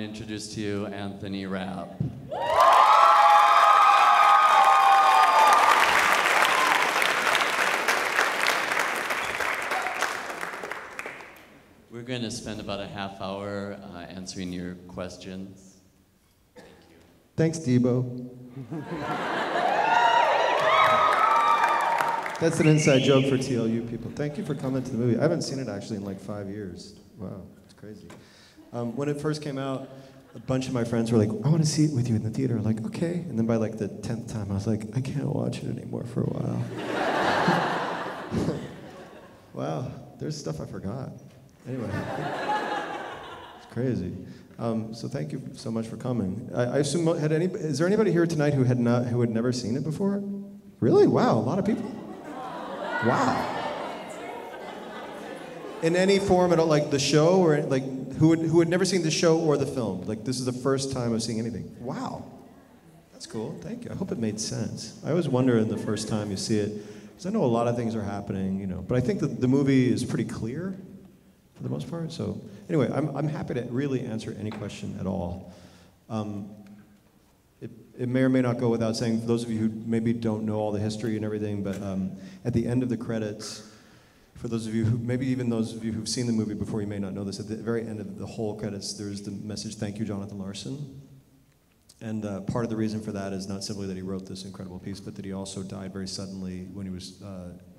to introduce to you Anthony Rapp. We're going to spend about a half hour answering your questions. Thank you. Thanks, Debo. That's an inside joke for TLU people. Thank you for coming to the movie. I haven't seen it actually in like 5 years. Wow, it's crazy. When it first came out, a bunch of my friends were like, I want to see it with you in the theater. I'm like, okay. And then by like the 10th time, I was like, I can't watch it anymore for a while. Wow, there's stuff I forgot. Anyway, it's crazy. So thank you so much for coming. I assume, is there anybody here tonight who had never seen it before? Really? Wow, a lot of people. Wow. In any form at all, like the show, or like who had never seen the show or the film? Like this is the first time of seeing anything. Wow. That's cool. Thank you. I hope it made sense. I always wonder in the first time you see it, because I know a lot of things are happening, you know. But I think that the movie is pretty clear for the most part. So anyway, I'm happy to really answer any question at all. It may or may not go without saying, for those of you who maybe don't know all the history and everything, but at the end of the credits, for those of you who, maybe even those of you who've seen the movie before, you may not know this, at the very end of the whole credits, there's the message, "Thank you, Jonathan Larson." And part of the reason for that is not simply that he wrote this incredible piece, but that he also died very suddenly when he was,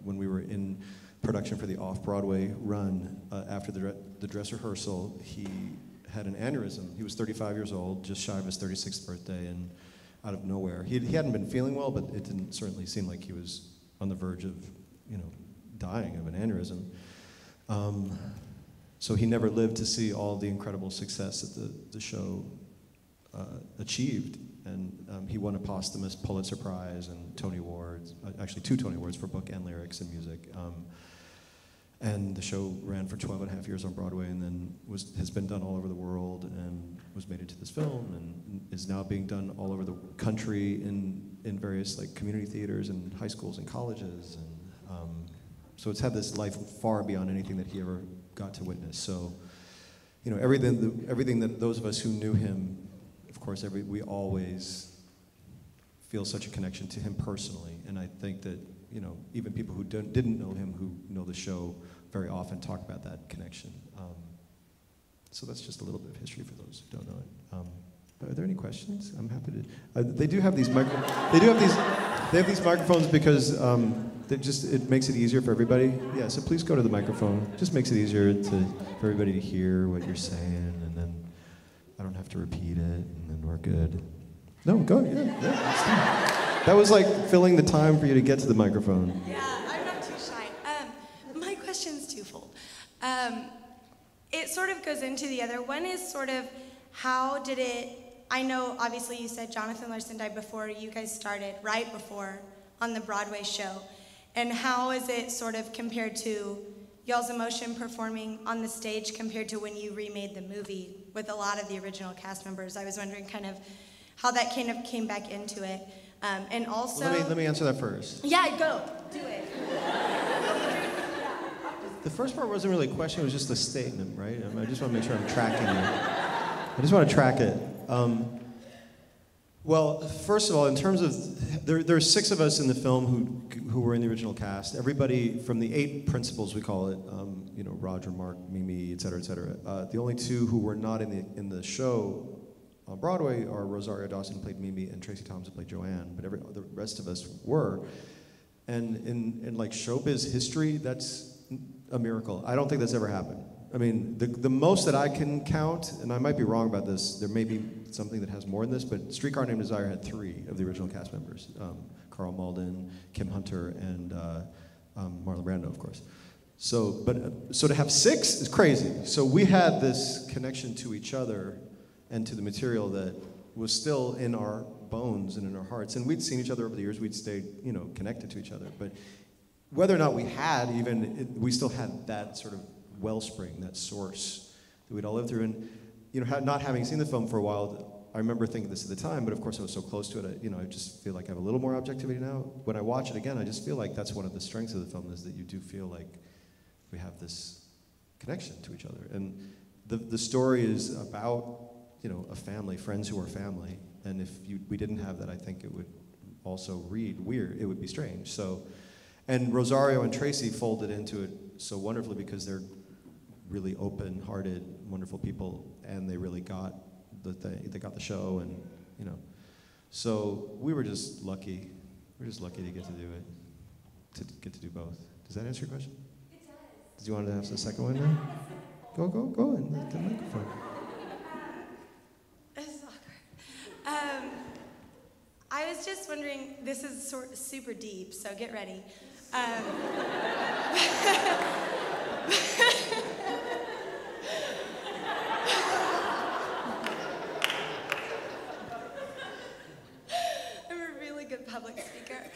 when we were in production for the off-Broadway run. After the dress rehearsal, he had an aneurysm. He was 35 years old, just shy of his 36th birthday, and out of nowhere. He hadn't been feeling well, but it didn't certainly seem like he was on the verge of, you know, dying of an aneurysm. So he never lived to see all the incredible success that the show achieved. And he won a posthumous Pulitzer Prize and Tony Awards, actually 2 Tony Awards for book and lyrics and music. And the show ran for 12 and a half years on Broadway, and then has been done all over the world, and was made into this film, and is now being done all over the country in various like community theaters and high schools and colleges. And so it's had this life far beyond anything that he ever got to witness. So, you know, everything that those of us who knew him, of course, we always feel such a connection to him personally. And I think that, you know, even people who didn't know him, who know the show, very often talk about that connection. So that's just a little bit of history for those who don't know it. But are there any questions? I'm happy to. They do have these microphones because it makes it easier for everybody. Yeah. So please go to the microphone. Just makes it easier for everybody to hear what you're saying, and then I don't have to repeat it, and then we're good. No, go. Yeah. That was like filling the time for you to get to the microphone. Yeah, I'm not too shy. My question's twofold. It sort of goes into the other. One is sort of, how did it, I know obviously you said Jonathan Larson died before you guys started, right before, on the Broadway show. And how is it sort of compared to y'all's emotion performing on the stage compared to when you remade the movie with a lot of the original cast members? I was wondering kind of how that kind of came back into it. And also... Let me answer that first. Yeah, go. Do it. The first part wasn't really a question, it was just a statement, right? I just want to make sure I'm tracking it. I just want to track it. Well, first of all, in terms of... There are 6 of us in the film who were in the original cast. Everybody from the 8 principals, we call it, you know, Roger, Mark, Mimi, et cetera, et cetera. The only 2 who were not in the show on Broadway are Rosario Dawson, who played Mimi, and Tracy Thomas, who played Joanne, but the rest of us were. And in like showbiz history, that's a miracle. I don't think that's ever happened. I mean, the most that I can count, and I might be wrong about this, there may be something that has more than this, but Streetcar Named Desire had 3 of the original cast members. Carl Malden, Kim Hunter, and Marlon Brando, of course. So to have 6 is crazy. So we had this connection to each other and to the material that was still in our bones and in our hearts. And we'd seen each other over the years. We'd stayed, you know, connected to each other. But whether or not we had we still had that sort of wellspring, that source that we'd all lived through. And, you know, not having seen the film for a while, I remember thinking this at the time, but of course I was so close to it, I just feel like I have a little more objectivity now. When I watch it again, I just feel like that's one of the strengths of the film, is that you do feel like we have this connection to each other. And the story is about a family, friends who are family. And if we didn't have that, I think it would also read weird. It would be strange. So, and Rosario and Tracy folded into it so wonderfully because they're really open-hearted, wonderful people, and they really got they got the show, and so we were just lucky. We're just lucky to get to do it, to get to do both. Does that answer your question? It does. Do you want to have the second one now? Go and let the microphone. This is awkward. I was just wondering, this is super deep, so get ready. I'm a really good public speaker.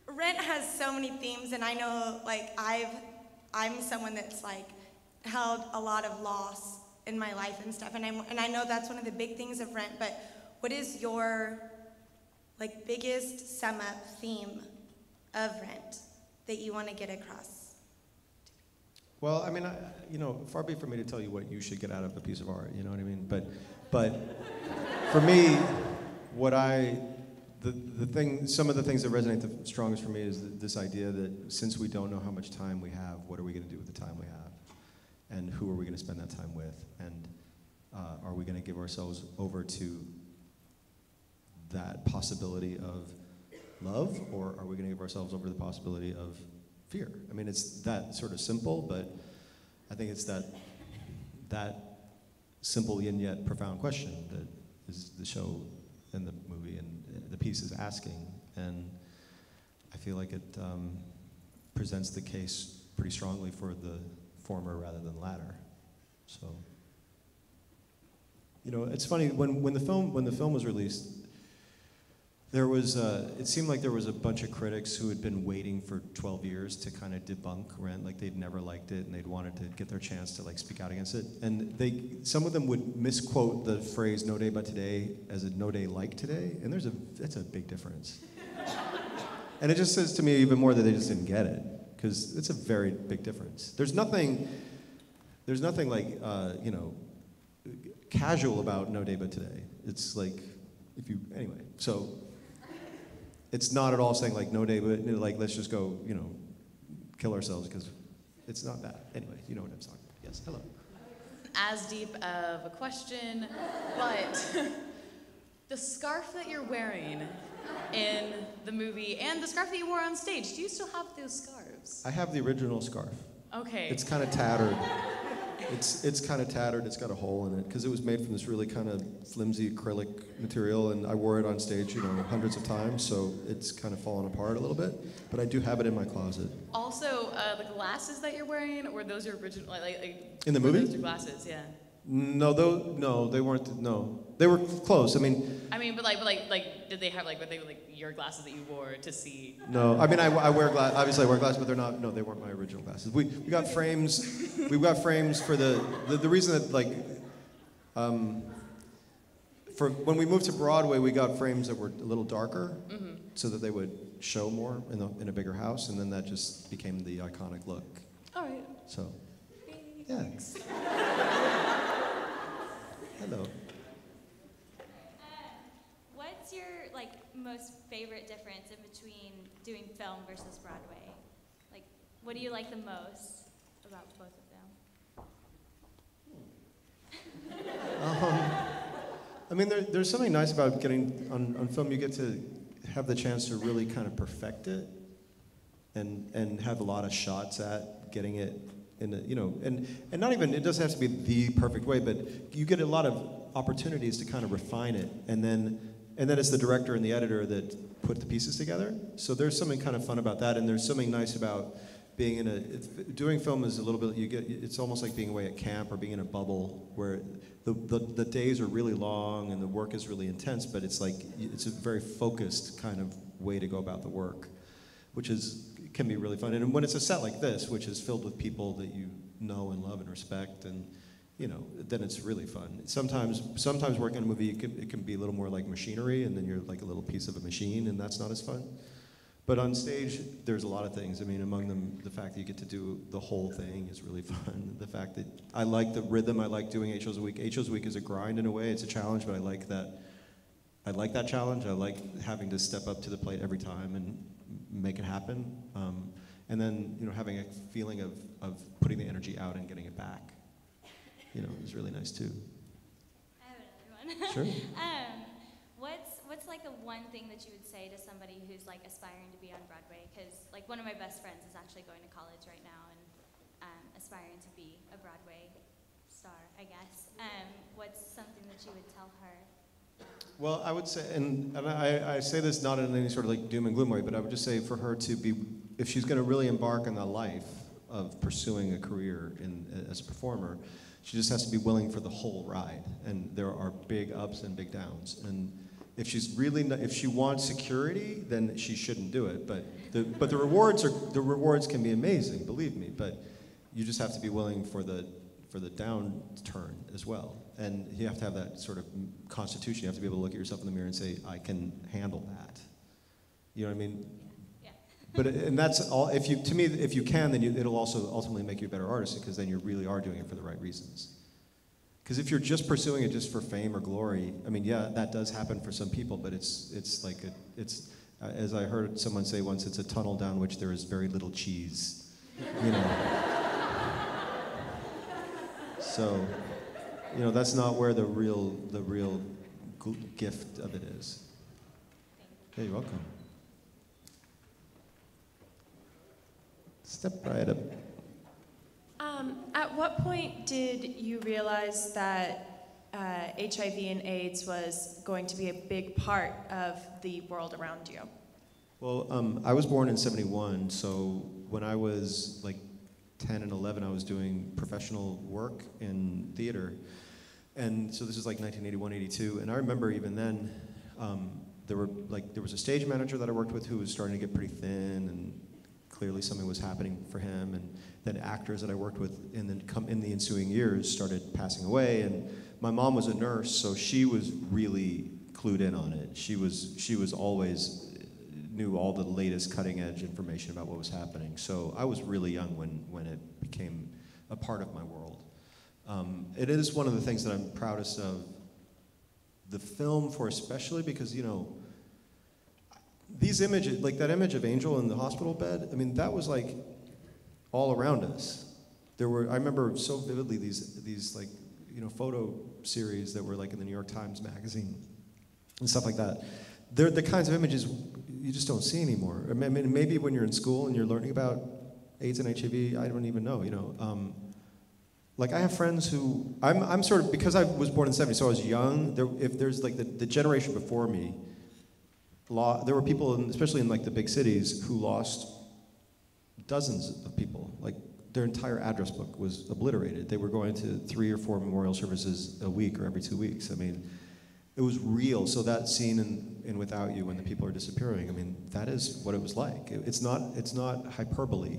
Rent has so many themes, and I know, I'm someone that's held a lot of loss in my life and stuff, and I know that's one of the big things of Rent. But what is your biggest sum up theme of Rent that you want to get across? Well, I mean, far be it from me to tell you what you should get out of a piece of art. You know what I mean? But for me, some of the things that resonate the strongest for me is this idea that since we don't know how much time we have, what are we going to do with the time we have? And who are we going to spend that time with? And are we going to give ourselves over to that possibility of love, or are we going to give ourselves over to the possibility of fear? I mean, it's that sort of simple, but I think it's that simple and yet profound question that is the show and the movie and the piece is asking. And I feel like it presents the case pretty strongly for the former rather than latter. So, it's funny, when the film was released, there was it seemed like there was a bunch of critics who had been waiting for 12 years to kind of debunk Rent, like they'd never liked it and they'd wanted to get their chance to speak out against it. And some of them would misquote the phrase "no day but today" as a "no day like today," and that's a big difference. And it just says to me even more that they just didn't get it, because it's a very big difference. There's nothing casual about "no day but today." It's anyway, so. It's not at all saying no day, but let's just go, kill ourselves, because it's not that. Anyway, you know what I'm talking about. Yes, hello. As deep of a question, but the scarf that you're wearing in the movie and the scarf that you wore on stage, do you still have those scarves? I have the original scarf. Okay. It's kind of tattered. It's kind of tattered. It's got a hole in it because it was made from this really kind of flimsy acrylic material, and I wore it on stage, hundreds of times, so it's kind of fallen apart a little bit. But I do have it in my closet. Also, the glasses that you're wearing, were those your original? In the movie? Those your glasses, yeah. No, they weren't. No, they were close. but did they have were they your glasses that you wore to see? No, I mean I wear obviously I wear glasses, but they're not. No, they weren't my original glasses. We got frames. We got frames for the reason that for when we moved to Broadway, we got frames that were a little darker, so that they would show more in a bigger house, and then that just became the iconic look. All right. So, yeah. Hello. What's your most favorite difference in between doing film versus Broadway? What do you like the most about both of them? I mean, there's something nice about getting on film. You get to have the chance to really kind of perfect it, and have a lot of shots at getting it in and not even, it doesn't have to be the perfect way, but you get a lot of opportunities to kind of refine it, and then it's the director and the editor that put the pieces together. So there's something kind of fun about that, and there's something nice about being doing film is a little bit, it's almost like being away at camp or being in a bubble where the days are really long and the work is really intense, but it's a very focused kind of way to go about the work, which can be really fun. And when it's a set like this, which is filled with people that you know and love and respect, and then it's really fun. Sometimes working on a movie, it can be a little more like machinery, and then you're like a little piece of a machine, and that's not as fun. But on stage, there's a lot of things. I mean, among them, the fact that you get to do the whole thing is really fun. The fact that I like the rhythm, I like doing 8 shows a week. 8 shows a week is a grind in a way, it's a challenge, but I like that. I like that challenge. I like having to step up to the plate every time and make it happen. And then, having a feeling of putting the energy out and getting it back, is really nice too. I have another one. Sure. What's like the one thing that you would say to somebody who's like aspiring to be on Broadway? Because like one of my best friends is actually going to college right now and aspiring to be a Broadway star, I guess. What's something that you would tell her? Well, I would say, and I say this not in any sort of like doom and gloom way, but I would just say for her to be, if she's going to really embark on the life of pursuing a career as a performer, she just has to be willing for the whole ride. And there are big ups and big downs. And if she's really, if she wants security, then she shouldn't do it. But the rewards can be amazing, believe me. But you just have to be willing for the downturn as well. And you have to have that sort of constitution. You have to be able to look at yourself in the mirror and say, I can handle that. You know what I mean? Yeah. And that's all. If you can, then it'll also ultimately make you a better artist, because then you really are doing it for the right reasons. Because if you're just pursuing it just for fame or glory, I mean, yeah, that does happen for some people, but it's like as I heard someone say once, it's a tunnel down which there is very little cheese. So, that's not where the real gift of it is. Hey, you're welcome. Step right up. At what point did you realize that HIV and AIDS was going to be a big part of the world around you? Well, I was born in '71, so when I was like 10 and 11, I was doing professional work in theater. And so this is like 1981, 82. And I remember even then, there was a stage manager that I worked with who was starting to get pretty thin, and clearly something was happening for him. And then actors that I worked with in the ensuing years started passing away. And my mom was a nurse, so she was really clued in on it. She was always knew all the latest cutting edge information about what was happening. So I was really young when it became a part of my world. It is one of the things that I'm proudest of the film for, especially because, these images, like that image of Angel in the hospital bed, I mean, that was like all around us. I remember so vividly these like, photo series that were like in the New York Times magazine and stuff like that. They're the kinds of images you just don't see anymore. I mean, maybe when you're in school and you're learning about AIDS and HIV, I don't even know, Like I have friends who, I'm sort of, because I was born in the 70s, so I was young, if there's like the generation before me, there were people, especially in like the big cities, who lost dozens of people. Like their entire address book was obliterated. They were going to 3 or 4 memorial services a week or every 2 weeks. I mean, it was real. So that scene in Without You, when the people are disappearing, I mean, that is what it was like. It's not hyperbole,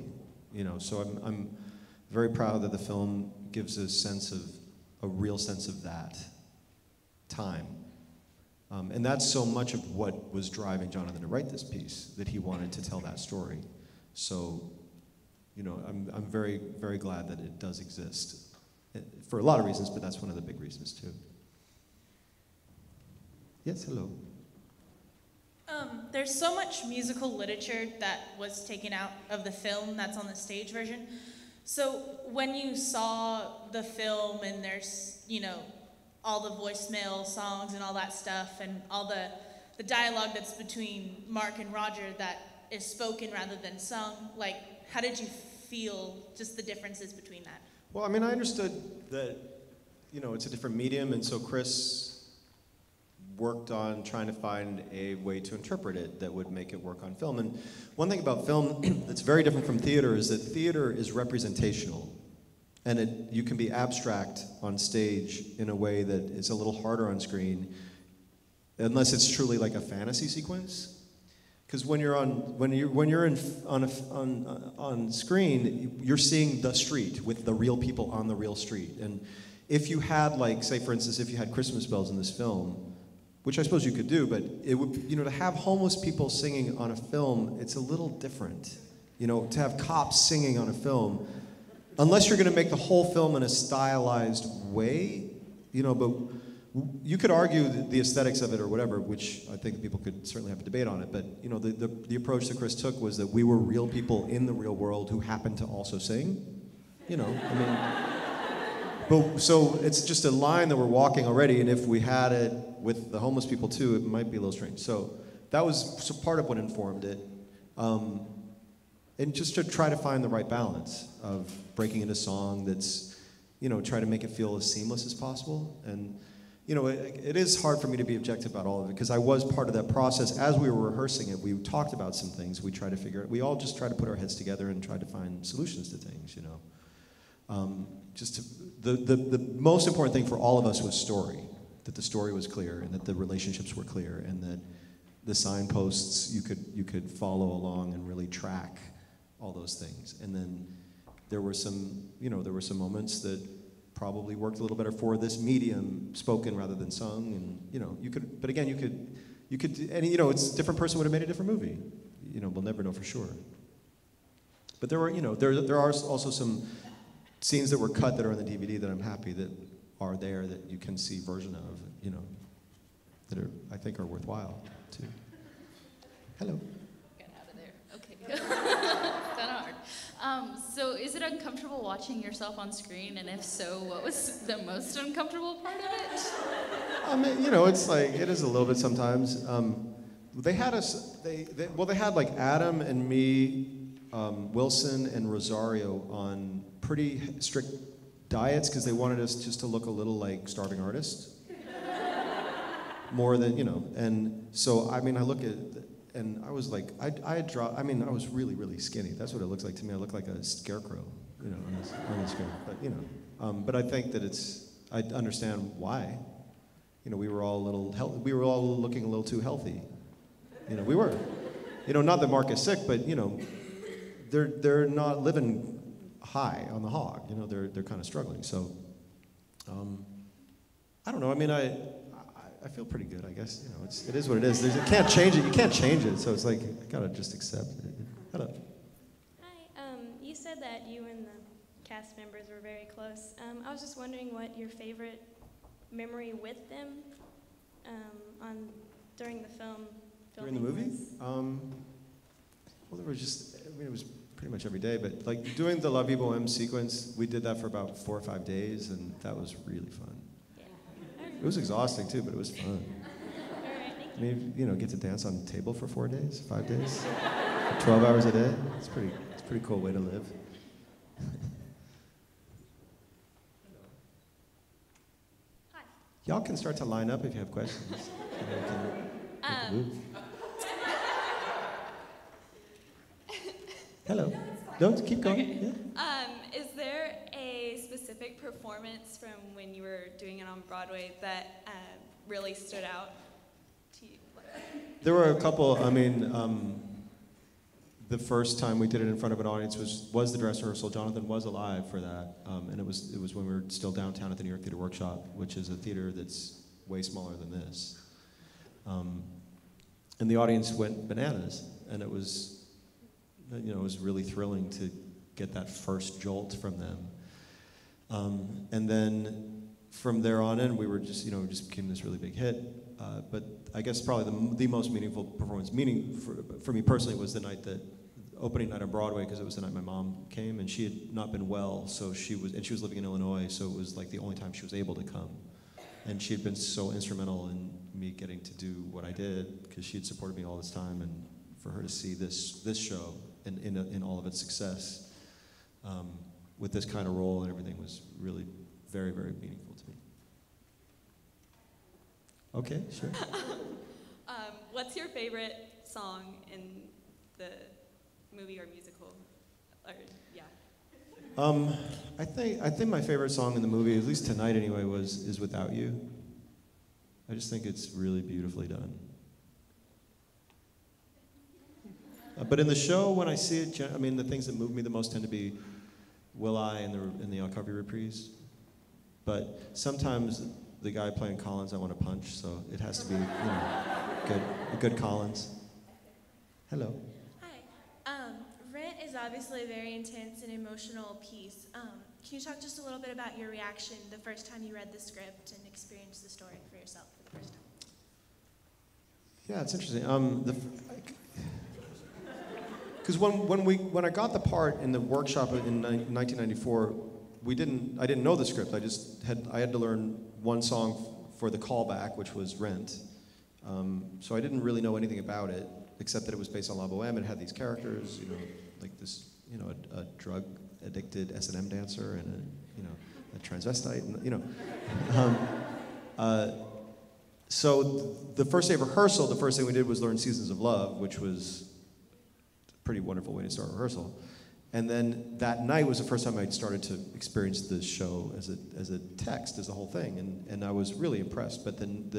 So I'm very proud that the film gives a real sense of that time. And that's so much of what was driving Jonathan to write this piece, that he wanted to tell that story. So, I'm very, very glad that it does exist. For a lot of reasons, but that's one of the big reasons too. Yes, hello. There's so much musical literature that was taken out of the film that's on the stage version. So when you saw the film and there's, all the voicemail songs and all that stuff and all the dialogue that's between Mark and Roger that is spoken rather than sung, like, how did you feel just the differences between that? Well, I mean, I understood that, it's a different medium, and so Chris worked on trying to find a way to interpret it that would make it work on film. And one thing about film that's very different from theater is that theater is representational. And you can be abstract on stage in a way that is a little harder on screen, unless it's truly like a fantasy sequence. Because when you're on screen, you're seeing the street with the real people on the real street. And if you had, like, say for instance, if you had Christmas bells in this film, which I suppose you could do, but it would, you know, to have homeless people singing on a film, it's a little different. You know, to have cops singing on a film, unless you're going to make the whole film in a stylized way, you know, but you could argue the aesthetics of it or whatever, which I think people could certainly have a debate on it, but, you know, the approach that Chris took was that we were real people in the real world who happened to also sing. You know, I mean, but so it's just a line that we're walking already, and if we had it with the homeless people too, it might be a little strange. So that was part of what informed it. And just to try to find the right balance of breaking into song that's, you know, try to make it feel as seamless as possible. And, you know, it is hard for me to be objective about all of it because I was part of that process. As we were rehearsing it, we talked about some things. We tried to figure it. We all just tried to put our heads together and try to find solutions to things, you know. The most important thing for all of us was story, that the story was clear and that the relationships were clear and that the signposts you could follow along and really track all those things. And then there were some moments that probably worked a little better for this medium, spoken rather than sung. And, you know, you could, and, you know, it's a different person would have made a different movie. You know, we'll never know for sure. But there were, you know, there are also some scenes that were cut that are on the DVD that I'm happy that are there that you can see version of, you know, that are, I think are worthwhile too. Hello. Get out of there. Okay. It's kind of hard. So is it uncomfortable watching yourself on screen? And if so, what was the most uncomfortable part of it? I mean, you know, it's like, it is a little bit sometimes. They had us, they had like Adam and me, Wilson and Rosario on pretty strict diets because they wanted us just to look a little like starving artists. More than, you know, and so, I mean, I look at, and I was like, I mean, I was really, really skinny. That's what it looks like to me. I look like a scarecrow, you know, on the screen. But, you know, but I think that I understand why. You know, we were all looking a little too healthy. You know, we were. You know, not that Mark is sick, but, you know, they're not living high on the hog. You know, they're kind of struggling. So, I don't know. I mean, I feel pretty good, I guess. You know, it is what it is. You can't change it. You can't change it. So it's like, I gotta just accept it. Hello. Hi. You said that you and the cast members were very close. I was just wondering what your favorite memory with them during the film. During the movie? Was. Well, there was just, I mean, it was pretty much every day, but like doing the La Vie Boheme sequence, we did that for about 4 or 5 days, and that was really fun. Yeah. It was exhausting too, but it was fun. All right, thank I mean, you know, get to dance on the table for 4 days, 5 days, 12 hours a day. It's a pretty cool way to live. Hi. Y'all can start to line up if you have questions. You know, we can move. Hello. Don't keep going. Okay. Yeah. Is there a specific performance from when you were doing it on Broadway that really stood out to you? There were a couple. I mean, the first time we did it in front of an audience was the dress rehearsal. Jonathan was alive for that, and it was when we were still downtown at the New York Theater Workshop, which is a theater that's way smaller than this. And the audience went bananas, and it was. You know, it was really thrilling to get that first jolt from them. And then from there on in, we were just, you know, just became this really big hit. But I guess probably the most meaningful performance, for me personally, was the night opening night on Broadway, because it was the night my mom came, and she had not been well, so she was living in Illinois, so it was like the only time she was able to come. And she had been so instrumental in me getting to do what I did, because she had supported me all this time, and for her to see this show in all of its success with this kind of role and everything was really very, very meaningful to me. Okay, sure. What's your favorite song in the movie or musical? Or, yeah. I think my favorite song in the movie, at least tonight anyway, is Without You. I just think it's really beautifully done. But in the show, when I see it, I mean, the things that move me the most tend to be Will I and the Al Covey reprise. But sometimes the guy playing Collins I want to punch, so it has to be, a good Collins. Hello. Hi. Rent is obviously a very intense and emotional piece. Can you talk just a little bit about your reaction the first time you read the script and experienced the story for yourself for the first time? Yeah, it's interesting. Because when I got the part in the workshop in 1994, I didn't know the script. I had to learn one song for the callback, which was Rent. So I didn't really know anything about it, except that it was based on La Boheme. It had these characters, like this, a drug addicted S&M dancer and a transvestite, So the first day of rehearsal, the first thing we did was learn Seasons of Love, which was a pretty wonderful way to start rehearsal. And then that night was the first time I'd started to experience the show as a text, as the whole thing, and I was really impressed. But then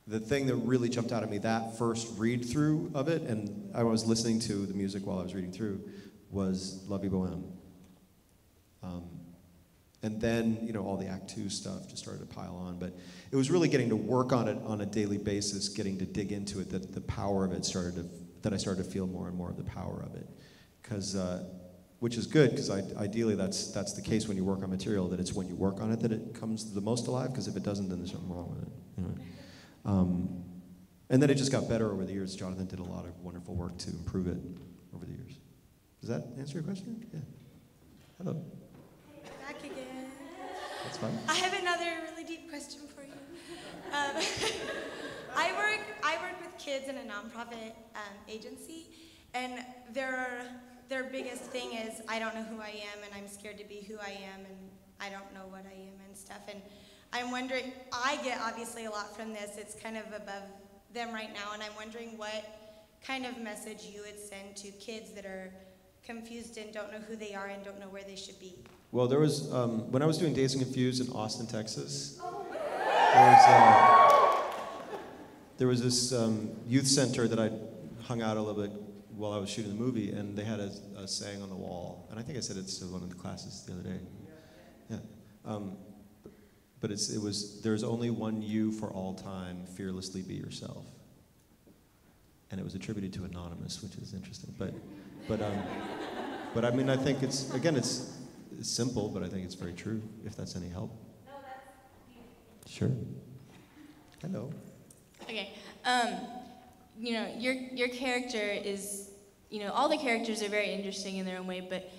the thing that really jumped out at me that first read through of it, and I was listening to the music while I was reading through, was La Vie Boheme. And then, all the Act 2 stuff just started to pile on. But it was really getting to work on it on a daily basis, getting to dig into it, that the power of it that I started to feel more and more of the power of it. Which is good, because ideally that's the case when you work on material, that it's when you work on it that it comes the most alive, because if it doesn't, then there's something wrong with it. And then it just got better over the years. Jonathan did a lot of wonderful work to improve it over the years. Does that answer your question? Yeah. Hello. Back again. That's fine. I have another really deep question for you. I work with kids in a nonprofit agency, and their biggest thing is, I don't know who I am, and I'm scared to be who I am, and I don't know what I am and stuff. And I'm wondering, I get obviously a lot from this. It's kind of above them right now, and I'm wondering what kind of message you would send to kids that are confused and don't know who they are and don't know where they should be. Well, there was, when I was doing Dazed and Confused in Austin, Texas, there was this youth center that I hung out a little bit while I was shooting the movie, and they had a saying on the wall, and I think I said it to one of the classes the other day. Yeah. But it was, there's only one you for all time, fearlessly be yourself. And it was attributed to Anonymous, which is interesting. But I mean, I think it's simple, but I think it's very true, if that's any help. No, that's Sure. Hello. Okay. Your character is, all the characters are very interesting in their own way, but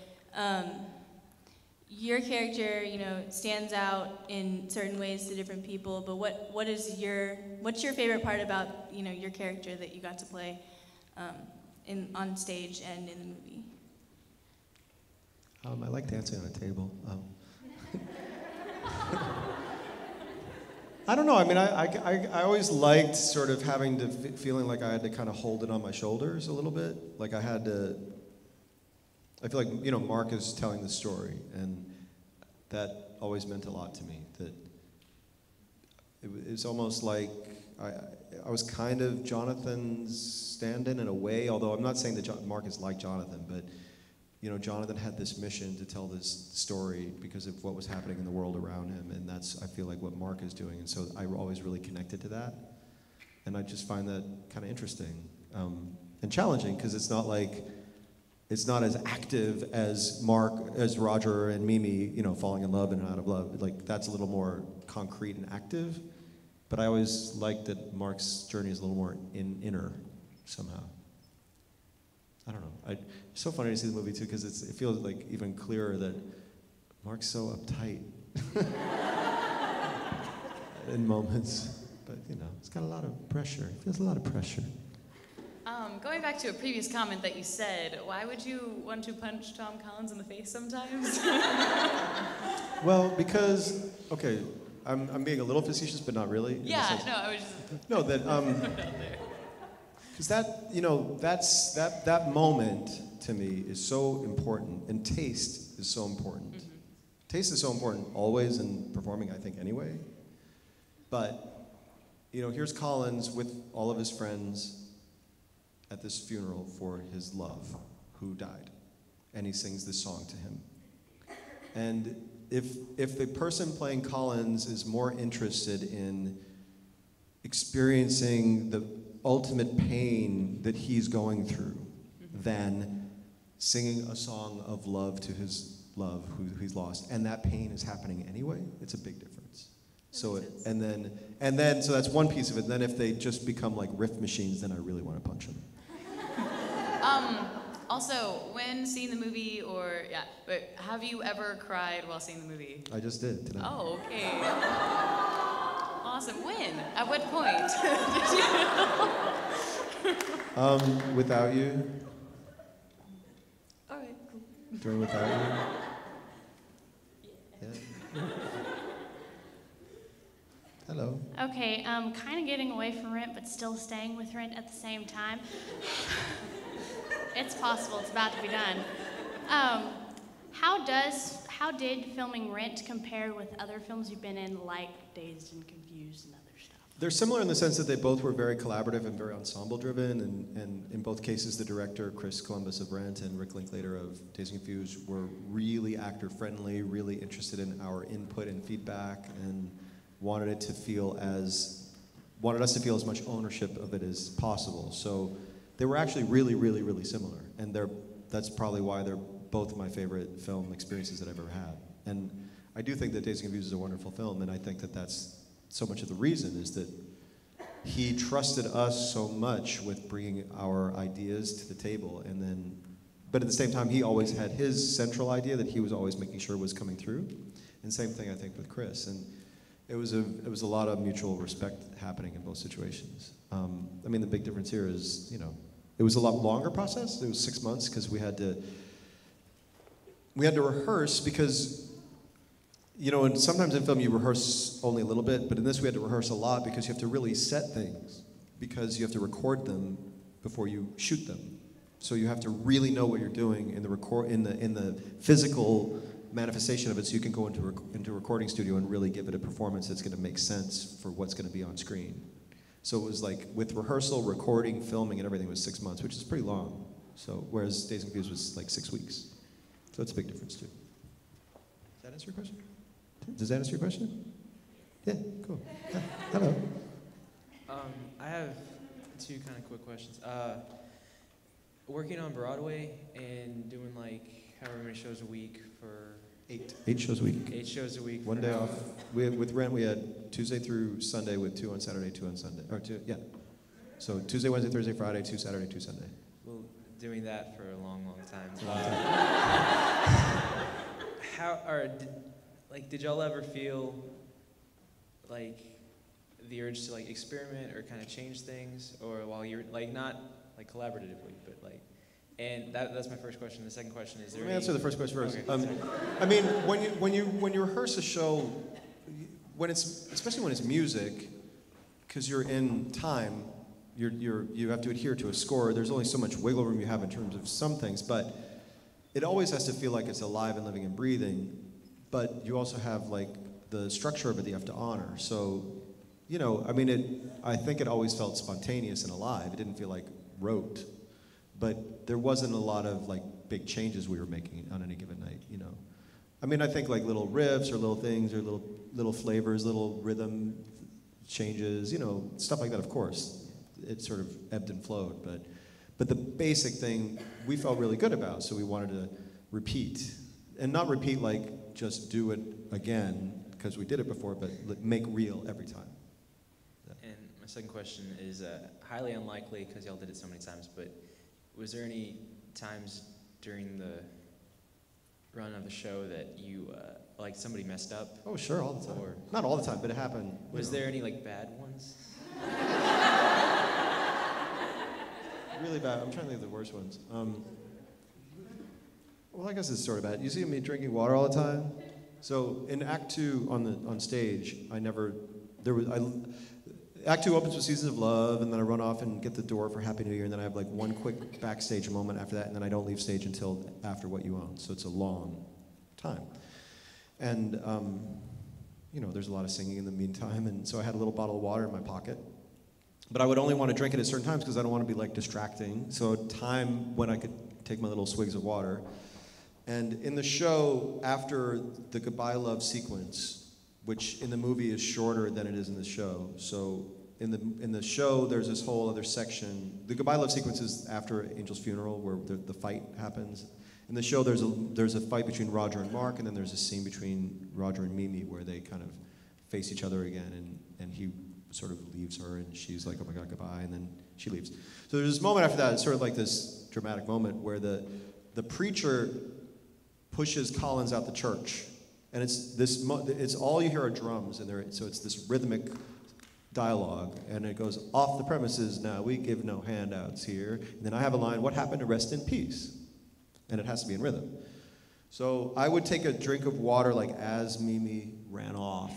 your character, stands out in certain ways to different people. But what's your favorite part about, your character that you got to play on stage and in the movie? I like dancing on a table. I don't know. I mean, I always liked sort of having to feeling like I had to kind of hold it on my shoulders a little bit. Like I had to. I feel like Mark is telling the story, and that always meant a lot to me. That it's almost like I was kind of Jonathan's stand-in in a way. Although I'm not saying that Mark is like Jonathan, but Jonathan had this mission to tell this story because of what was happening in the world around him, and that's, I feel like, what Mark is doing, and so I always really connected to that, and I just find that kind of interesting and challenging, because it's not as active as Roger and Mimi, falling in love and out of love. Like, that's a little more concrete and active, but I always like that Mark's journey is a little more inner somehow. I don't know. It's so funny to see the movie too, because it feels like even clearer that Mark's so uptight in moments, but it's got a lot of pressure. It feels a lot of pressure. Going back to a previous comment that you said, why would you want to punch Tom Collins in the face sometimes? Well, because I'm being a little facetious, but not really. Yeah, no, I was just no that because that moment to me is so important, and taste is so important. Mm-hmm. Taste is so important always in performing, I think, anyway. But here's Collins with all of his friends at this funeral for his love, who died, and he sings this song to him. And if the person playing Collins is more interested in experiencing the ultimate pain that he's going through than singing a song of love to his love who he's lost, and that pain is happening anyway, it's a big difference. So and then so that's one piece of it. And then if they just become like riff machines, then I really want to punch them. Also, when seeing the movie, have you ever cried while seeing the movie? I just did today. Oh, okay. Awesome. When? At what point? Did you? Without You. All right, cool. During Without You. Yeah. Hello. Okay, kind of getting away from Rent, but still staying with Rent at the same time. It's possible. It's about to be done. How did filming Rent compare with other films you've been in, like Dazed and Confused and other stuff? They're similar in the sense that they both were very collaborative and very ensemble driven, and in both cases the director, Chris Columbus of Rent and Rick Linklater of Dazed and Confused, were really actor friendly, really interested in our input and feedback, and wanted us to feel as much ownership of it as possible. So they were actually really, really, really similar, and that's probably why they're both my favorite film experiences that I've ever had. And I do think that Dazed and Confused is a wonderful film, and I think that that's so much of the reason is that he trusted us so much with bringing our ideas to the table, but at the same time, he always had his central idea that he was always making sure was coming through. And same thing, I think, with Chris. And it was a lot of mutual respect happening in both situations. I mean, the big difference here is, it was a lot longer process. It was 6 months because we had to rehearse because, and sometimes in film you rehearse only a little bit, but in this we had to rehearse a lot because you have to really set things, because you have to record them before you shoot them. So you have to really know what you're doing in the physical manifestation of it, so you can go into a recording studio and really give it a performance that's going to make sense for what's going to be on screen. So it was like with rehearsal, recording, filming, and everything was 6 months, which is pretty long. So whereas Dazed and Confused was like 6 weeks. So it's a big difference too. Does that answer your question? Does that answer your question? Yeah, cool. Hello. I have two kind of quick questions. Working on Broadway and doing like however many shows a week for 8 shows a week. 8 shows a week. 1 day off. With Rent, we had Tuesday through Sunday with 2 on Saturday, 2 on Sunday. So Tuesday, Wednesday, Thursday, Friday, 2 Saturday, 2 Sunday. Well, doing that for a long, long time. It's a long time. Did y'all ever feel like the urge to like experiment or kind of change things, or while you're like not like collaboratively, but like? And that's my first question. The second question is: Let me answer the first question first. Okay, I mean, when you rehearse a show, especially when it's music, because you're in time, you have to adhere to a score. There's only so much wiggle room you have in terms of some things, but it always has to feel like it's alive and living and breathing. But you also have like the structure of it that you have to honor. So, I think it always felt spontaneous and alive. It didn't feel like rote. But there wasn't a lot of like big changes we were making on any given night, I think like little riffs or little things or little flavors, little rhythm changes, stuff like that, of course. It sort of ebbed and flowed, but the basic thing we felt really good about, so we wanted to repeat. And not repeat like just do it again, because we did it before, but make real every time. Yeah. And my second question is highly unlikely because y'all did it so many times, but was there any times during the run of the show that you, like somebody messed up? Oh, sure, all the time. Or not all the time, but it happened. Was there any like bad ones? Really bad. I'm trying to think of the worst ones. Well, I guess it's sort of bad. You see me drinking water all the time? So in Act 2 on stage, Act 2 opens with Seasons of Love, and then I run off and get the door for Happy New Year, and then I have like one quick backstage moment after that, and then I don't leave stage until after What You Own. So it's a long time. And, there's a lot of singing in the meantime, and so I had a little bottle of water in my pocket. But I would only want to drink it at certain times because I don't want to be like distracting. So time when I could take my little swigs of water. And in the show, after the goodbye love sequence, which in the movie is shorter than it is in the show, so in the show there's this whole other section. The goodbye love sequence is after Angel's funeral, where the fight happens. In the show, there's a fight between Roger and Mark, and then there's a scene between Roger and Mimi where they kind of face each other again, and he sort of leaves her, and she's like, oh my God, goodbye, and then she leaves. So there's this moment after that, it's sort of like this dramatic moment where the preacher pushes Collins out the church, and it's all you hear are drums, and so it's this rhythmic dialogue, and it goes, off the premises now, we give no handouts here. And then I have a line, what happened to rest in peace? And it has to be in rhythm. So I would take a drink of water like as Mimi ran off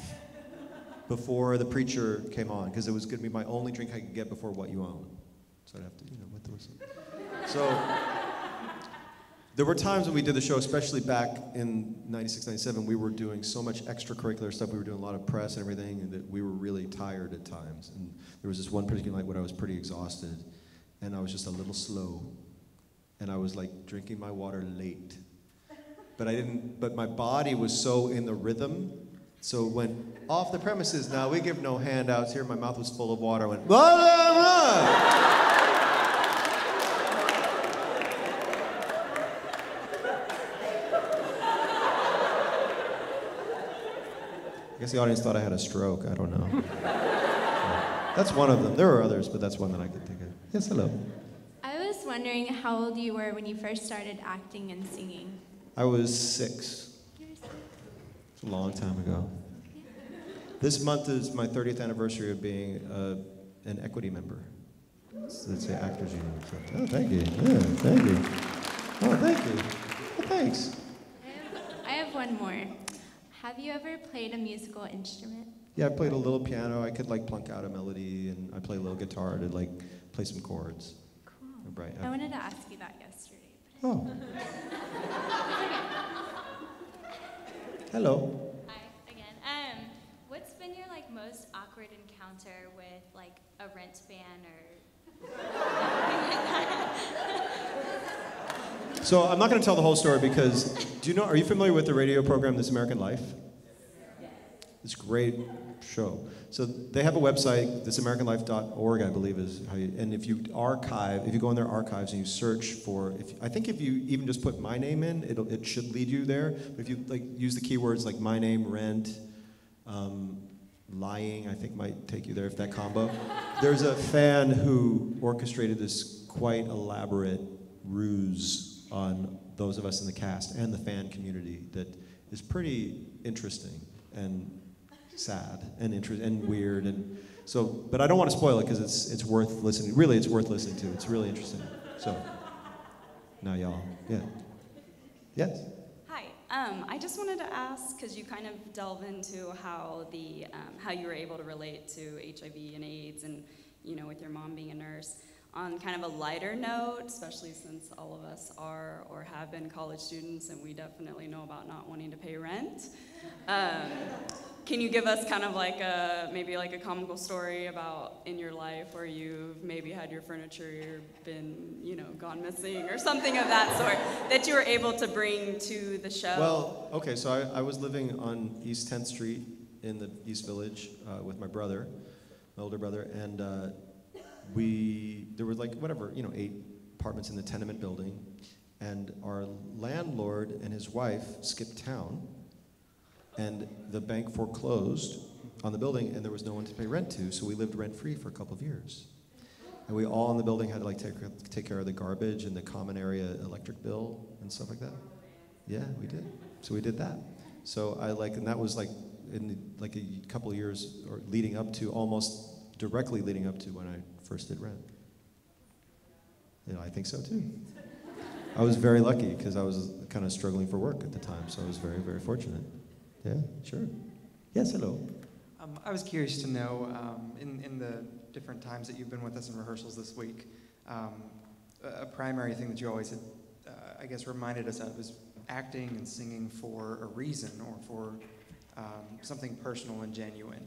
before the preacher came on, because it was going to be my only drink I could get before What You Own. So I'd have to, wet the whistle. So there were times when we did the show, especially back in 96, 97, we were doing so much extracurricular stuff. We were doing a lot of press and everything, and that we were really tired at times. And there was this one particular night when I was pretty exhausted, and I was just a little slow. And I was like drinking my water late. But my body was so in the rhythm. So it went off the premises now, we give no handouts here. My mouth was full of water. I went, blah, blah, blah. I guess the audience thought I had a stroke. I don't know. That's one of them. There are others, but that's one that I could think of. Yes, hello. I was wondering how old you were when you first started acting and singing. I was 6. It's a long time ago. This month is my 30th anniversary of being an equity member. Let's say Actors Union. Oh, thank you. Yeah, thank you. Oh, thank you. Well, thanks. I have one more. Have you ever played a musical instrument? Yeah, I played a little piano. I could like plunk out a melody, and I play a little guitar to like play some chords. Cool. Right. I wanted to ask you that yesterday. Oh. Hello. Hi again. What's been your like most awkward encounter with like a Rent fan or anything like that? So I'm not going to tell the whole story because are you familiar with the radio program This American Life? It's a great show. So they have a website, thisamericanlife.org, I believe is how you, and if you go in their archives and you search for, if you even just put my name in, it should lead you there. But if you like use the keywords like my name, rent, lying, I think might take you there if that combo. There's a fan who orchestrated this quite elaborate ruse on those of us in the cast and the fan community that is pretty interesting and sad and weird, and so, but I don't want to spoil it because it's worth listening. Really, it's worth listening to. It's really interesting. So now y'all, yeah, yes. Hi. I just wanted to ask, because you kind of delve into how you were able to relate to HIV and AIDS, and with your mom being a nurse. On kind of a lighter note, especially since all of us are or have been college students, and we definitely know about not wanting to pay rent. Can you give us kind of like maybe a comical story about in your life where you've maybe had your furniture been, gone missing or something of that sort that you were able to bring to the show? Well, okay, so I was living on East 10th Street in the East Village with my brother, my older brother, and there were 8 apartments in the tenement building, and our landlord and his wife skipped town, and the bank foreclosed on the building, and there was no one to pay rent to, so we lived rent-free for a couple of years. And we all in the building had to take care of the garbage and the common area electric bill and stuff like that. Yeah, we did. So we did that. So and that was in a couple of years or leading up to, almost directly leading up to when I first did Rent. I think so too. I was very lucky because I was kind of struggling for work at the time, so I was very, very fortunate. Yeah, sure. Yes, hello. I was curious to know, in the different times that you've been with us in rehearsals this week, a primary thing that you always had, reminded us of is acting and singing for a reason or for something personal and genuine.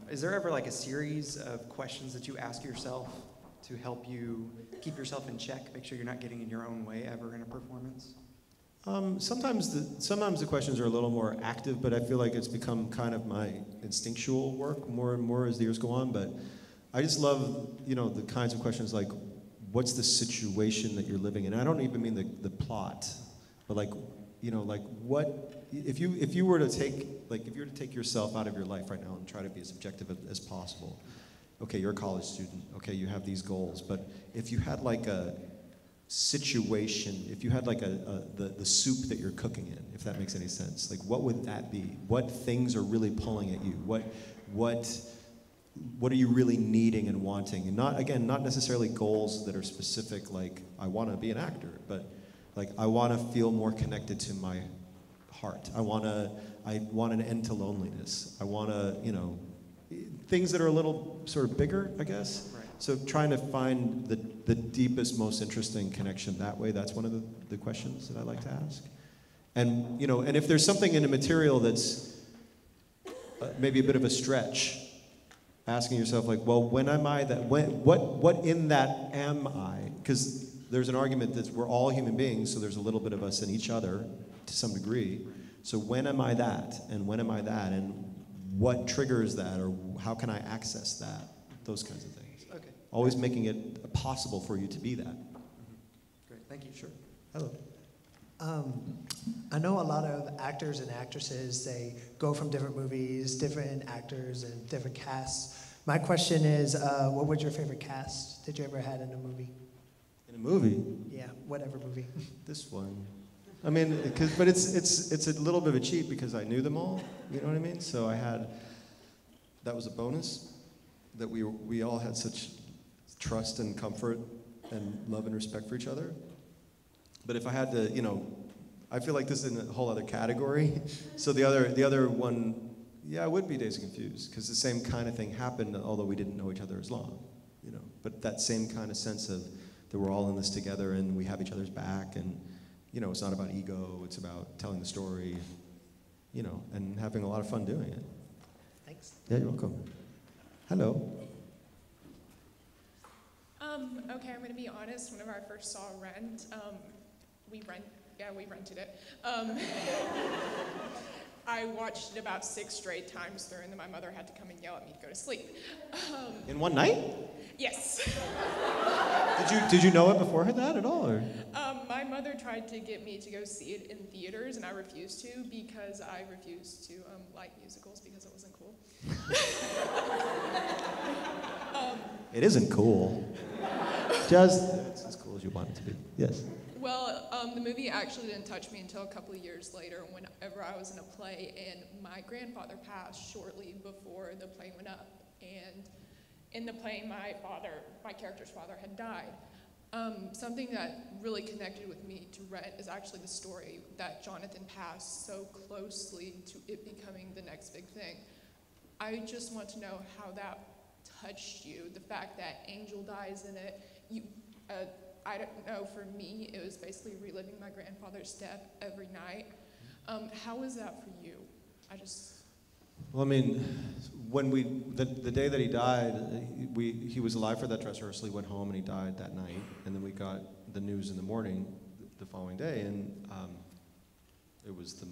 Is there ever a series of questions that you ask yourself to help you keep yourself in check, make sure you're not getting in your own way ever in a performance? Sometimes the questions are a little more active, but I feel like it's become kind of my instinctual work more and more as the years go on. But I just love, the kinds of questions like, what's the situation that you're living in? And I don't even mean the plot, but like what if you were to take yourself out of your life right now and try to be as objective as possible. Okay, you're a college student. Okay, you have these goals, but if you had like a situation, if you had like the soup that you're cooking in, if that makes any sense, like what would that be? What things are really pulling at you? What are you really needing and wanting? And not necessarily goals that are specific, like I want to be an actor, but like I want to feel more connected to my heart. I want an end to loneliness. I want to, things that are a little sort of bigger, I guess. Right. So trying to find the deepest, most interesting connection that way, that's one of the questions that I like to ask. And, and if there's something in the material that's maybe a bit of a stretch, asking yourself like, well, when am I that, what in that am I? Because there's an argument that we're all human beings, so there's a little bit of us in each other to some degree. So when am I that? And when am I that? And what triggers that? Or how can I access that? Those kinds of things. Okay. Always making it possible for you to be that. Mm-hmm. Great, thank you. Sure. Hello. I know a lot of actors and actresses, they go from different movies, different actors and different casts. My question is, what was your favorite cast that you ever had in a movie? In a movie? Yeah, whatever movie. This one. I mean, but it's a little bit of a cheat because I knew them all, you know what I mean? So that was a bonus, that we all had such trust and comfort and love and respect for each other. But if I had to, I feel like this is in a whole other category. So the other one, yeah, it would be Dazed and Confused, because the same kind of thing happened, although we didn't know each other as long, But that same kind of sense of that we're all in this together and we have each other's back, and it's not about ego, it's about telling the story, and having a lot of fun doing it. Thanks. Yeah, you're welcome. Hello. Okay, I'm going to be honest. Whenever I first saw Rent, we rented it. I watched it about 6 straight times through, and then my mother had to come and yell at me to go to sleep. In one night? Yes. Did you know it before that at all? Or? My mother tried to get me to go see it in theaters, and I refused to because I refused to like musicals because it wasn't cool. It isn't cool. Just it's as cool as you want it to be. Yes. Well, the movie actually didn't touch me until a couple of years later whenever I was in a play, and my grandfather passed shortly before the play went up. And in the play, my character's father had died. Something that really connected with me to Rent is actually the story that Jonathan passed so closely to it becoming the next big thing. I just want to know how that touched you, the fact that Angel dies in it. I don't know, for me, it was basically reliving my grandfather's death every night. How was that for you? Well, I mean, when the day that he died, he was alive for that dress rehearsal. He went home and he died that night, and then we got the news in the morning, the following day, and it was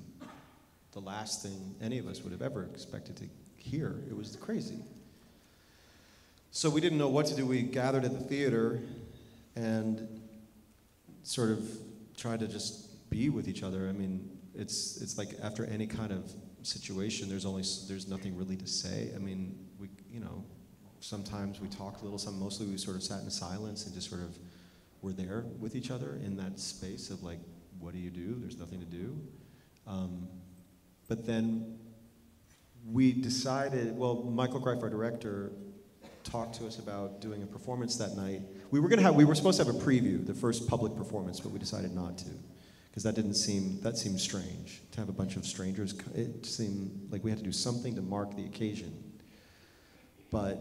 the last thing any of us would have ever expected to hear. It was crazy. So we didn't know what to do. We gathered at the theater and sort of tried to just be with each other. I mean, it's like after any kind of situation, there's nothing really to say. I mean, sometimes we talked a little, mostly we sort of sat in silence and just sort of were there with each other in that space of like, what do you do? There's nothing to do. But then we decided, well, Michael Greif, our director, talked to us about doing a performance that night. We were supposed to have a preview, the first public performance, but we decided not to, because that seemed strange to have a bunch of strangers. It seemed like we had to do something to mark the occasion. But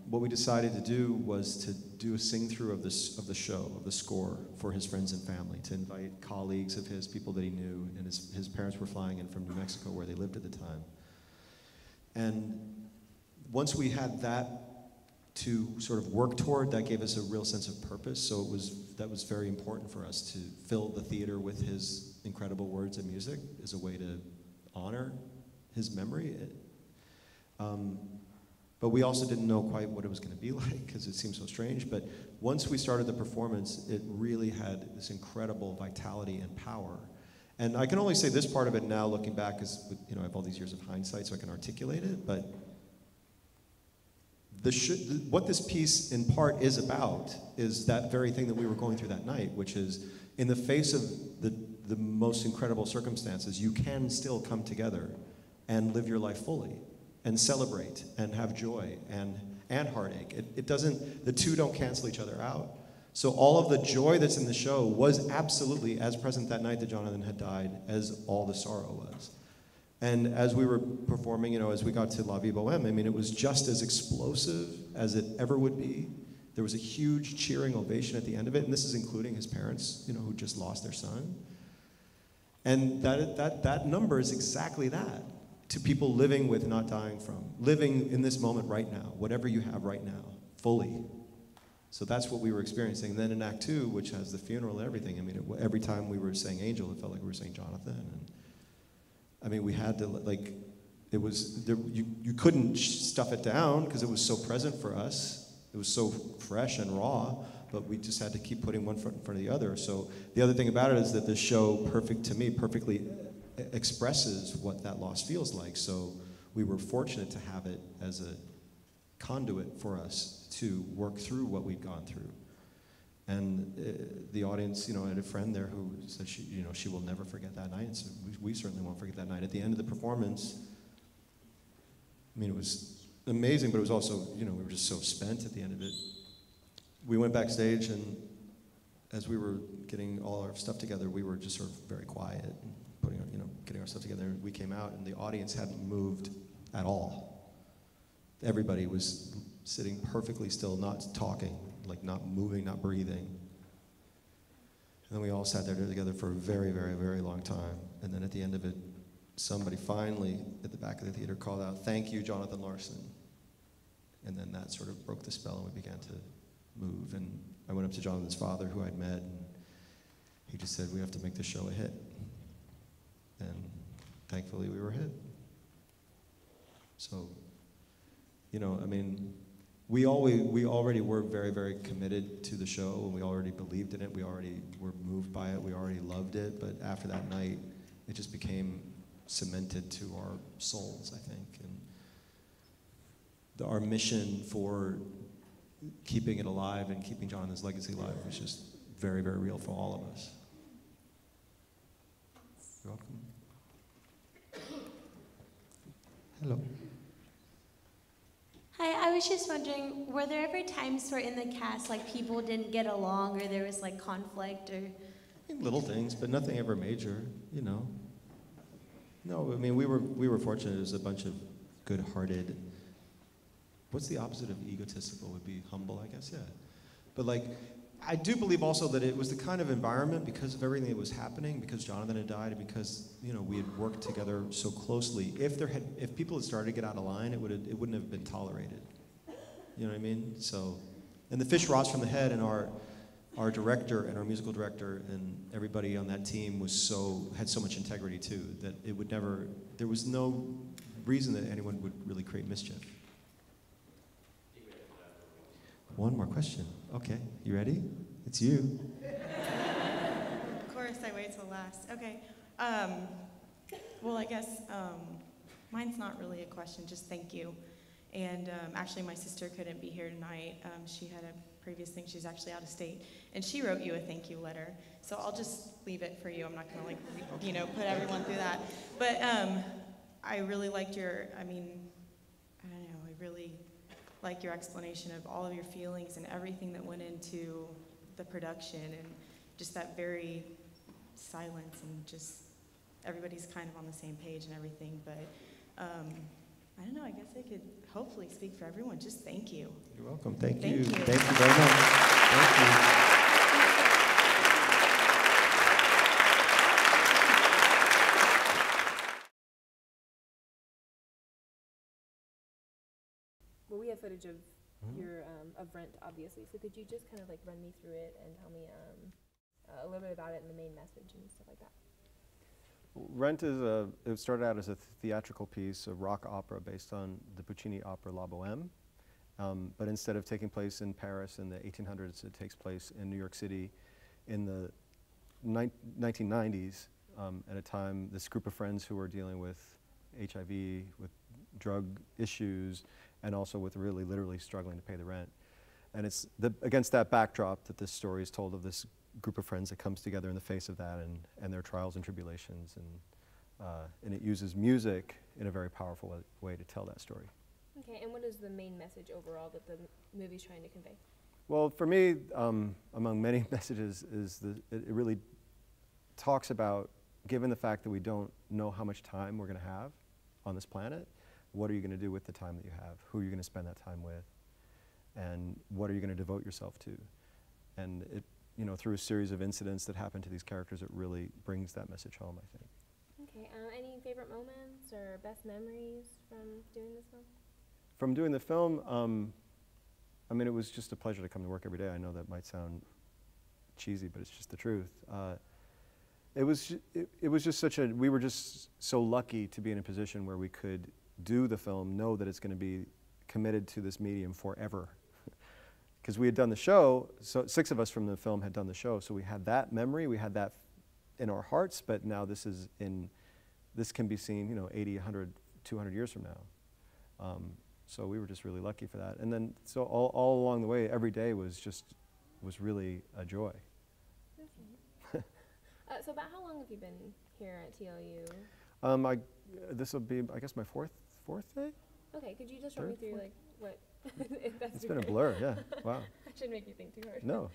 what we decided to do was to do a sing-through of the show, of the score, for his friends and family, to invite colleagues of his, people that he knew, and his parents were flying in from New Mexico, where they lived at the time. And once we had that to sort of work toward. That gave us a real sense of purpose. So that was very important for us to fill the theater with his incredible words and music as a way to honor his memory. But we also didn't know quite what it was going to be like because it seemed so strange. But once we started the performance, it really had this incredible vitality and power. And I can only say this part of it now, looking back, because I have all these years of hindsight, so I can articulate it. But what this piece in part is about is that very thing that we were going through that night, which is in the face of the most incredible circumstances, you can still come together and live your life fully and celebrate and have joy and heartache. The two don't cancel each other out. So all of the joy that's in the show was absolutely as present that night that Jonathan had died as all the sorrow was. And as we were performing, as we got to La Vie Bohème, I mean, it was just as explosive as it ever would be. There was a huge cheering ovation at the end of it, and this is including his parents, who just lost their son. And that number is exactly that, to people living with, not dying from, living in this moment right now, whatever you have right now, fully. So that's what we were experiencing. And then in Act 2, which has the funeral and everything, I mean, every time we were saying Angel, it felt like we were saying Jonathan. And I mean, we had to, it was, you couldn't stuff it down because it was so present for us. It was so fresh and raw, but we just had to keep putting one foot in front of the other. So the other thing about it is that the show, perfectly expresses what that loss feels like. So we were fortunate to have it as a conduit for us to work through what we'd gone through. And the audience, I had a friend there who said she will never forget that night. And so we certainly won't forget that night. At the end of the performance, I mean, it was amazing, but it was also, we were just so spent at the end of it. We went backstage, and as we were getting all our stuff together, we were just sort of very quiet and getting our stuff together. And we came out, and the audience hadn't moved at all. Everybody was sitting perfectly still, not talking, not moving, not breathing. And then we all sat there together for a very, very, very long time. And then at the end of it, somebody finally at the back of the theater called out, "Thank you, Jonathan Larson." And then that sort of broke the spell, and we began to move. And I went up to Jonathan's father, who I'd met, and he just said, "We have to make this show a hit." And thankfully we were a hit. So, I mean, we already were very, very committed to the show, and we already believed in it. We already were moved by it. We already loved it. But after that night, it just became cemented to our souls, I think. And our mission for keeping it alive and keeping Jonathan's legacy alive was just very, very real for all of us. You're welcome. Hello. Hi, I was just wondering, were there ever times where in the cast, people didn't get along, or there was conflict, or? Little things, but nothing ever major, No, I mean, we were fortunate. It was a bunch of good-hearted. What's the opposite of egotistical? Would be humble, I guess. Yeah, but I do believe also that it was the kind of environment, because of everything that was happening, because Jonathan had died, and because we had worked together so closely. If people had started to get out of line, it wouldn't have been tolerated. You know what I mean? So, and the fish rots from the head, and our director and our musical director and everybody on that team had so much integrity too, that it would never. There was no reason that anyone would really create mischief. One more question. Okay, you ready? It's you. Of course, I wait till last. Okay. Well, I guess mine's not really a question, just thank you. And actually, my sister couldn't be here tonight. She had a previous thing. She's actually out of state. And she wrote you a thank you letter. So I'll just leave it for you. I'm not going to, put everyone through that. But I really liked I really like your explanation of all of your feelings and everything that went into the production, and just that very silence, and just everybody's kind of on the same page and everything. But I don't know, I guess I could hopefully speak for everyone. Just thank you. You're welcome. Thank you. Thank you. Thank you very much. Thank you. Well, we have footage of of Rent, obviously. So could you just kind of like run me through it and tell me a little bit about it and the main message and stuff like that? Rent it started out as a theatrical piece, a rock opera based on the Puccini opera La Bohème. But instead of taking place in Paris in the 1800s, it takes place in New York City in the 1990s, at a time this group of friends who were dealing with HIV, with drug issues, and also with really literally struggling to pay the rent. And it's against that backdrop that this story is told of this group of friends that comes together in the face of that and their trials and tribulations. And it uses music in a very powerful way to tell that story. Okay, and what is the main message overall that the movie's trying to convey? Well, for me, among many messages, is it really talks about, given the fact that we don't know how much time we're going to have on this planet, what are you going to do with the time that you have? Who are you going to spend that time with? And what are you going to devote yourself to? And it, through a series of incidents that happen to these characters, it really brings that message home, I think. Okay, any favorite moments or best memories from doing this film? From doing the film, I mean, it was just a pleasure to come to work every day. I know that might sound cheesy, but it's just the truth. It was just such a, we were just so lucky to be in a position where we could do the film, know that it's going to be committed to this medium forever. Because we had done the show, so 6 of us from the film had done the show, so we had that memory, we had that in our hearts, but now this can be seen, 80, 100, 200 years from now. So we were just really lucky for that. And then, so all along the way, every day was really a joy. Okay. So about how long have you been here at TLU? This will be, I guess, my fourth day? Okay, could you just run me through, like, what? If that's it's been a blur, yeah, wow. I shouldn't make you think too hard. No.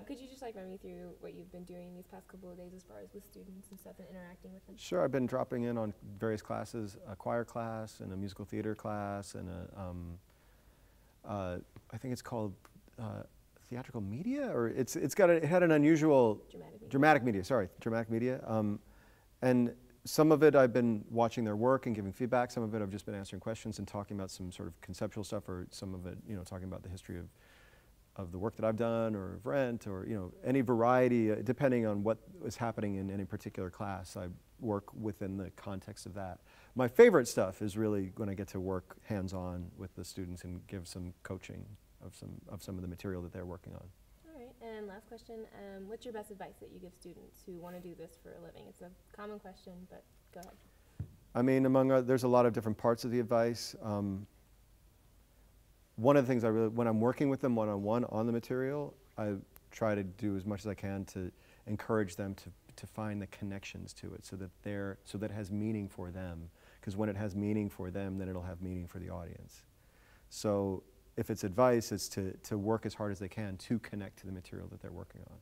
Could you just, like, run me through what you've been doing these past couple of days as far as with students and stuff and interacting with them? Sure, I've been dropping in on various classes, a choir class and a musical theater class and I think it's called theatrical media, or it had an unusual dramatic media. And some of it I've been watching their work and giving feedback. Some of it I've just been answering questions and talking about some sort of conceptual stuff, or some of it, talking about the history of the work that I've done, or of Rent, or any variety, depending on what is happening in any particular class. I work within the context of that. My favorite stuff is really when I get to work hands-on with the students and give some coaching of some of the material that they're working on. All right, and last question, what's your best advice that you give students who want to do this for a living? It's a common question, but go ahead. I mean, there's a lot of different parts of the advice. One of the things when I'm working with them one-on-one on the material, I try to do as much as I can to encourage them to find the connections to it, so that it has meaning for them. Because when it has meaning for them, then it'll have meaning for the audience. So if it's advice, it's to work as hard as they can to connect to the material that they're working on.